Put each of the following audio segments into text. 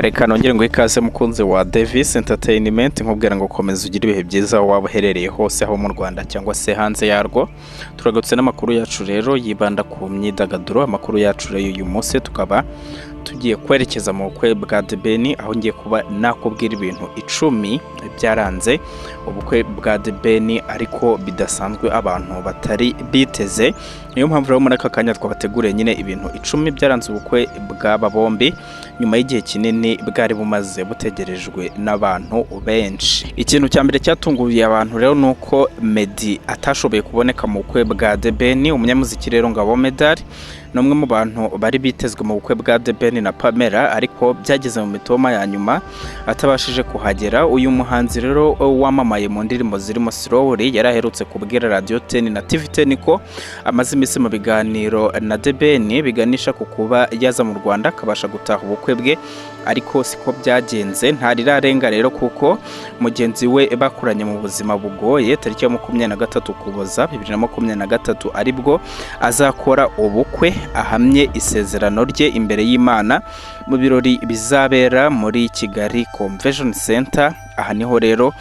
Reka nongere ngo ikaze mukunzi wa Davis Entertainment nkubwira ngo komeza ugire ibihe byiza waba uherereye hose aho mu Rwanda cyangwa se hanze yarwo. Turagarutse n'amakuru yacu rero yibanda ku myidagaduro. Amakuru yacu rero uyu munsi tukaba tugiye kwerekeza mu bukwe bwa Debeni, aho ngiye kuba nakubwira ibintu 10 byaranze ubukwe bwa Debeni ariko bidasanzwe abantu batari biteze. Niyo mpamvu rero muri aka kanya twabateguriye nyine ibintu 10 byaranze ubukwe bw'aba bombi nyuma y'igihe kinini bwari bumaze butegerejwe n'abantu benshi. Ikintu cya mbere cyatunguye abantu rero nuko Meddy atashoboye kuboneka mu bukwe bwa Debeni. Umunyamuziki rero Ngabo Meddy nomwe mu bantu bari bitezwe mu bukwe bwa Debeni na Pamela, ariko byageze mu mitoma ya nyuma atabashije kuhagera. Uyu muhanzi rero wamamaye mu ndirimbo zirimo Slowly yaraherutse kubwira Radio 10 na TV 10 ko amaze iminsi mu biganiro na Debeni biganisha ku kuba yaza mu Rwanda akabasha gutaha ubukwe bwe, ariko siko byagenze. Ntarirarenga rero kuko mugenzi we bakuranye mu buzima bugoye. Tariki ya 23 Ukuboza 2023 aribwo azakora ubukwe ahamye isezerano rye imbere y'Imana mu birori bizabera muri Kigali Convention Center. Aha niho rero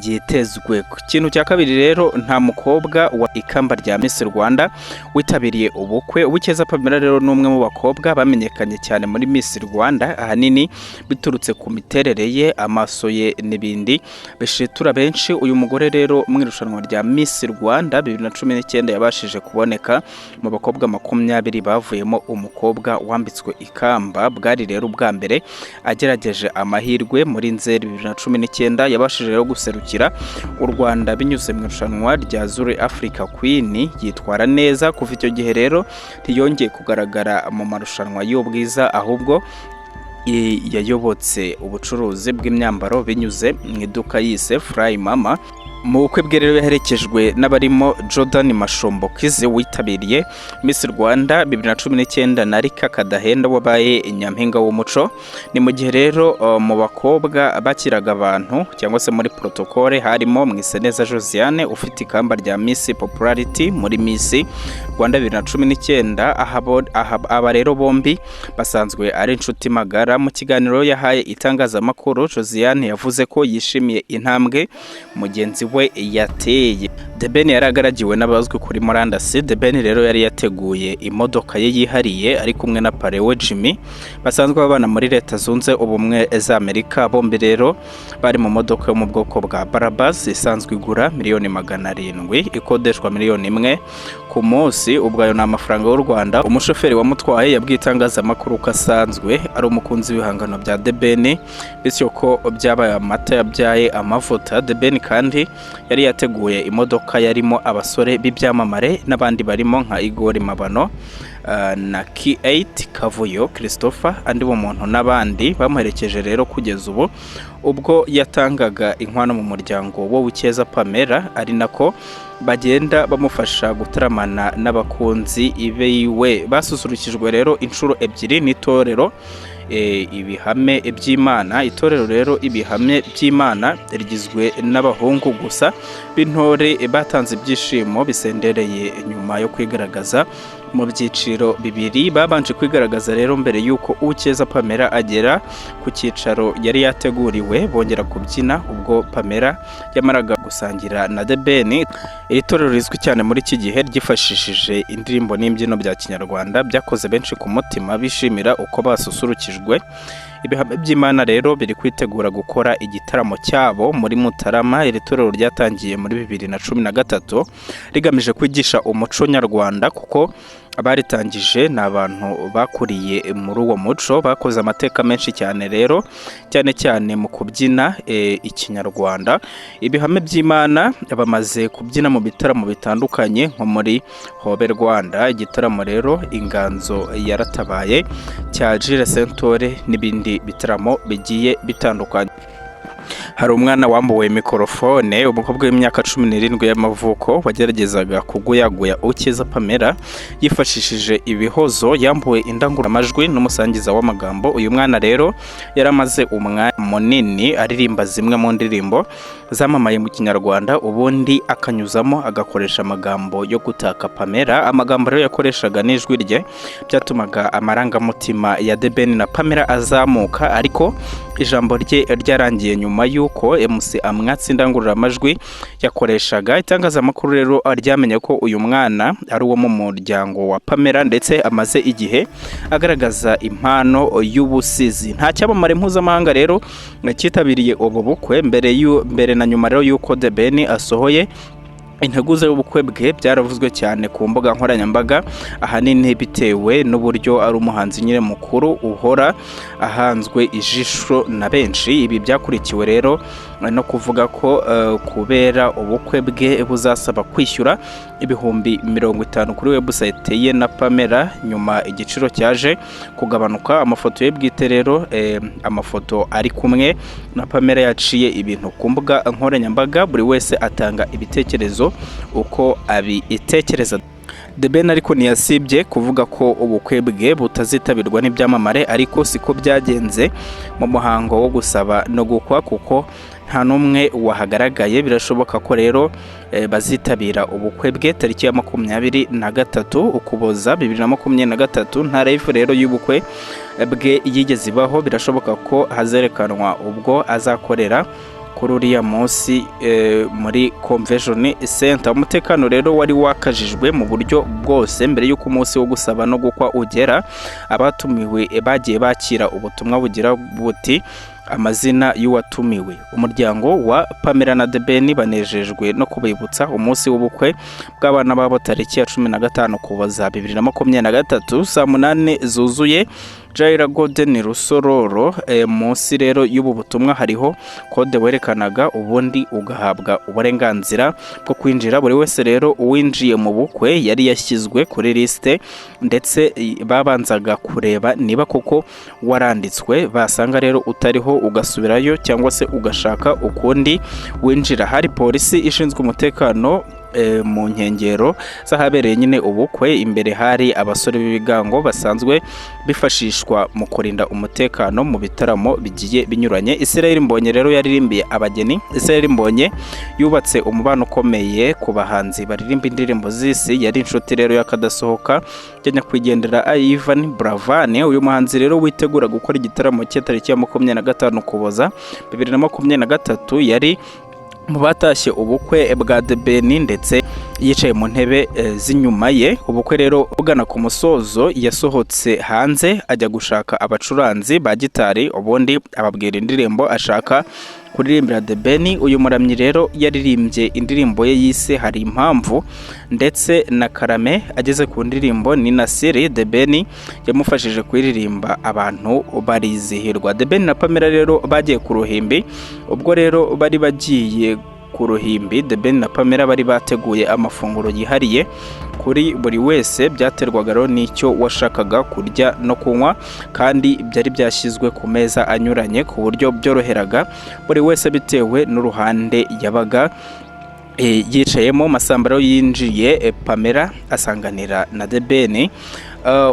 yitezwe. Ikintu cya kabiri rero nta mukobwa wa ikamba rya Miss Rwanda witabiriye ubukwe. Ubukeza Pamela rero n'umwe mu bakobwa bamenyekanye cyane muri Miss Rwanda, ahanini biturutse ku miterere ye, amaso ye n'ibindi bishitura benshi. Uyu mugore rero mu irushanwa rya Miss Rwanda 2019 yabashije kuboneka mu bakobwa 20 bavuyemo umukobwa wambitswe ikamba. Bwari rero ubwa mbere agerageje amahirwe muri Nzeri 2019 yabashije rero guserukira u Rwanda binyuze mu irushanwa rya Dore Africa Queen. Yitwara neza. Kuva icyo gihe rero ntiyongeye kugaragara mu marushanwa y'ubwiza, ahubwo yayobotse ubucuruzi bw'imyambaro binyuze mu iduka yise Fly Mama. Mu bukwe bwe rero yaherekejwe n'abarimo Jordan Mashombokize witabiriye Miss Rwanda 2019 na Rika Kadahenda wabaye nyampinga w'umuco. Ni mu gihe rero mu bakobwa bakiraga abantu cyangwa se muri protocole harimo Mwiseneza Josiane ufite ikamba rya Miss Popularity muri Miss Rwanda 2019. Aba rero bombi basanzwe ari inshuti magara. Mu kiganiro yahaye itangazamakuru, Josiane yavuze ko yishimiye intambwe mugenzi we yateye. Debeni yaragaragiwe n'abazwi kuri murandasi. Debeni rero yari yateguye imodoka ye yihariye ari kumwe na parewe Jimmy basanzwe babana muri Leta Zunze Ubumwe za Amerika. Bombi rero bari mu modoka yo mu bwoko bwa Barabas isanzwe igura $700,000 ikodeshwa $1,000,000 ku munsi. Ubwo ayo n'amafaranga y'u Rwanda. Umushoferi wamutwaye yabwitangazamakuru ko asanzwe ari umukunzi w'ibihangano bya Debeni, bityo ko byabaye amata yabyaye amavuta. Debeni kandi yari yateguye imodoka yarimo abasore b'ibyamamare n'abandi barimo nka Igor Mabano na K8 Kavuyo Christopher andi bo muntu n'abandi bamuherekeje rero kugeza ubu. Ubwo yatangaga inkwano mu muryango wo Ukeza Pamela, ari nako bagenda bamufasha gutaramana n'abakunzi iwe. Basusurukijwe rero inshuro ebyiri n'itorero ibihame by'Imana. Itorero rero ibihame by'Imana rigizwe n'abahungu gusa b'intore batanze ibyishimo bisendereye nyuma yo kwigaragaza mu byiciro bibiri. Babanje kwigaragaza rero mbere yuko Ukeza Pamela agera ku cyicaro yari yateguriwe. Bongera kubyina ubwo Pamela yamaraga gusangira na Debeni. Iri torero rizwi cyane muri iki gihe ryifashishije indirimbo n'imbyino bya Kinyarwanda byakoze benshi ku mutima bishimira uko basusurukijwe. Ibihame by'Imana rero biri kwitegura gukora igitaramo cyabo muri Mutarama. Iri torero ryatangiye muri 2013 rigamije kwigisha umuco nyarwanda, kuko abaritangije ni abantu bakuriye muri uwo muco, bakoze amateka menshi cyane rero cyane cyane mu kubyina ikinyarwanda. Ibihame by'Imana bamaze kubyina mu bitaramo bitandukanye nko muri Hobe Rwanda, igitaramo rero Inganzo Yaratabaye cya Jules Sentore n'ibindi bitaramo bigiye bitandukanye. hari umwana wambuwe mikorofone, umukobwa w'imyaka 17 y'amavuko wageragezaga kuguyaguya Ukiza Pamela yifashishije ibihozo, yambuwe indangururamajwi n'umusangiza w'amagambo. Uyu mwana rero yaramaze umwanya munini aririmba zimwe mu ndirimbo zamamaye mu Kinyarwanda, ubundi akanyuzamo agakoresha amagambo yo gutaka Pamela. Amagambo rero yakoreshaga n'ijwi rye byatumaga amarangamutima ya The Ben na Pamela azamuka, ariko ijambo rye ryarangiye nyuma yuko MC amwatsi indangururamajwi yakoreshaga. Itangazamakuru rero ryamenye ko uyu mwana ari uwo mu muryango wa Pamela ndetse amaze igihe agaragaza impano y'ubusizi. Nta cyamamare mpuzamahanga rero cyitabiriye ubu bukwe mbere na nyuma rero yuko The Ben asohoye integuza y'ubukwe bwe. Byaravuzwe cyane ku mbuga nkoranyambaga, ahanini bitewe n'uburyo ari umuhanzi nyine mukuru uhora ahanzwe ijisho na benshi. Ibi byakurikiwe rero no kuvuga ko kubera ubukwe bwe buzasaba kwishyura ibihumbi 50 kuri website ye na Pamela, nyuma igiciro cyaje kugabanuka. Amafoto ye bwite rero amafoto ari kumwe na Pamela yaciye ibintu ku mbuga nkoranyambaga, buri wese atanga ibitekerezo uko abitekereza. The Ben ariko ntiyasibye kuvuga ko ubukwe bwe butazitabirwa n'ibyamamare, ariko siko byagenze mu muhango wo gusaba no gukwa, kuko nta numwe wahagaragaye. Birashoboka ko rero bazitabira ubukwe bwe tariki ya 23 Ukuboza 2023. Nta live rero y'ubukwe bwe yigeze ibaho. Birashoboka ko hazerekanwa ubwo azakorera kuri uriya munsi muri Convention Center. Umutekano rero wari wakajijwe mu buryo bwose mbere y'uko umunsi wo gusaba no gukwa ugera. Abatumiwe bagiye bakira ubutumwa bugira buti amazina y'uwatumiwe. Umuryango wa Pamela na The Ben banejejwe no kubibutsa umunsi w'ubukwe bw'abana babo tariki ya 15 Ukuboza 2023 saa 8 zuzuye. Jaira Golden Rusororo. Munsi rero y'ubu butumwa hariho kode werekanaga, ubundi ugahabwa uburenganzira bwo kwinjira. Buri wese rero uwinjiye mu bukwe yari yashyizwe kuri liste, ndetse babanzaga kureba niba koko waranditswe. Basanga rero utariho ugasubirayo cyangwa se ugashaka ukundi winjira. Hari polisi ishinzwe umutekano mu nkengero zahabereye nyine ubukwe. Imbere hari abasore b'ibigango basanzwe bifashishwa mu kurinda umutekano mu bitaramo bigiye binyuranye. Israel Mbonye rero yaririmbiye abageni. Israel Mbonye yubatse umubano ukomeye ku bahanzi baririmba indirimbo z'isi. Yari inshuti rero yakadasohoka cyanya kwigendera Ivan Bravane. Uyu muhanzi rero witegura gukora igitaramo cye tariki ya 25 Ukuboza 2023 yari mu batashye ubukwe bwa The Ben, ndetse yicaye mu ntebe z'inyuma ye. Ubukwe rero ugana ku musozo yasohotse hanze ajya gushaka abacuranzi ba gitari, ubundi ababwira indirimbo ashaka kuririmbira The Ben. Uyu muramyi rero yaririmbye indirimbo ye yise Hari Impamvu, ndetse na Karame ageze ku ndirimbo ni Nasiri. The Ben yamufashije kuririmba, abantu barizihirwa. The Ben na Pamela rero bagiye ku ruhimbi. Ubwo rero bari bagiye ku ruhimbi, The Ben na Pamela bari bateguye amafunguro yihariye kuri buri wese. Byaterwaga rero n'icyo washakaga kurya no kunywa, kandi byari byashyizwe ku meza anyuranye ku buryo byoroheraga buri wese bitewe n'uruhande yabaga yicayemo. Masambaro yinjiye Pamela asanganira na The Ben.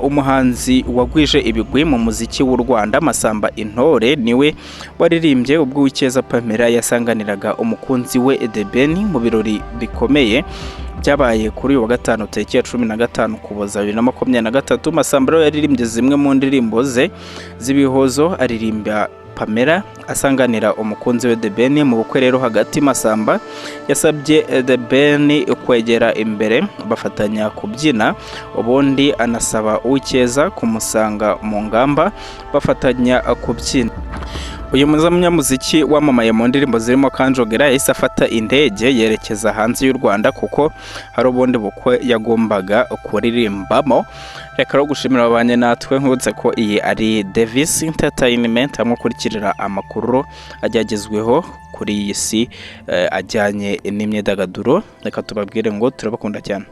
Umuhanzi wagwije ibigwi mu muziki w'u Rwanda Masamba Intore niwe waririmbye ubwo Ukiza Pamela yasanganiraga umukunzi we The Ben mu birori bikomeye byabaye kuri uyu wa gatanu tariki ya 15 Ukuboza 2023. Masambaro yaririmbye zimwe mu ndirimbo ze z'ibihozo, aririmba Pamela asanganira umukunzi we The Ben. Mu bukwe rero hagati Masamba yasabye The Ben kwegera imbere bafatanya kubyina, ubundi anasaba Ukiza kumusanga mu ngamba bafatanya kubyina. Uyu munyamuziki wamamaye mu ndirimbo zirimo Kanjogera yahise afata indege yerekeza hanze y'u Rwanda, kuko hari ubundi bukwe yagombaga kuririmbamo. Reka ro gushimira abanye natwe, nkubutse ko iyi ari Davis Entertainment, hamwe kurikirira amakuru ajyagezweho kuri iyi si ajyanye n'imyidagaduro. Reka tubabwire ngo turabakunda cyane.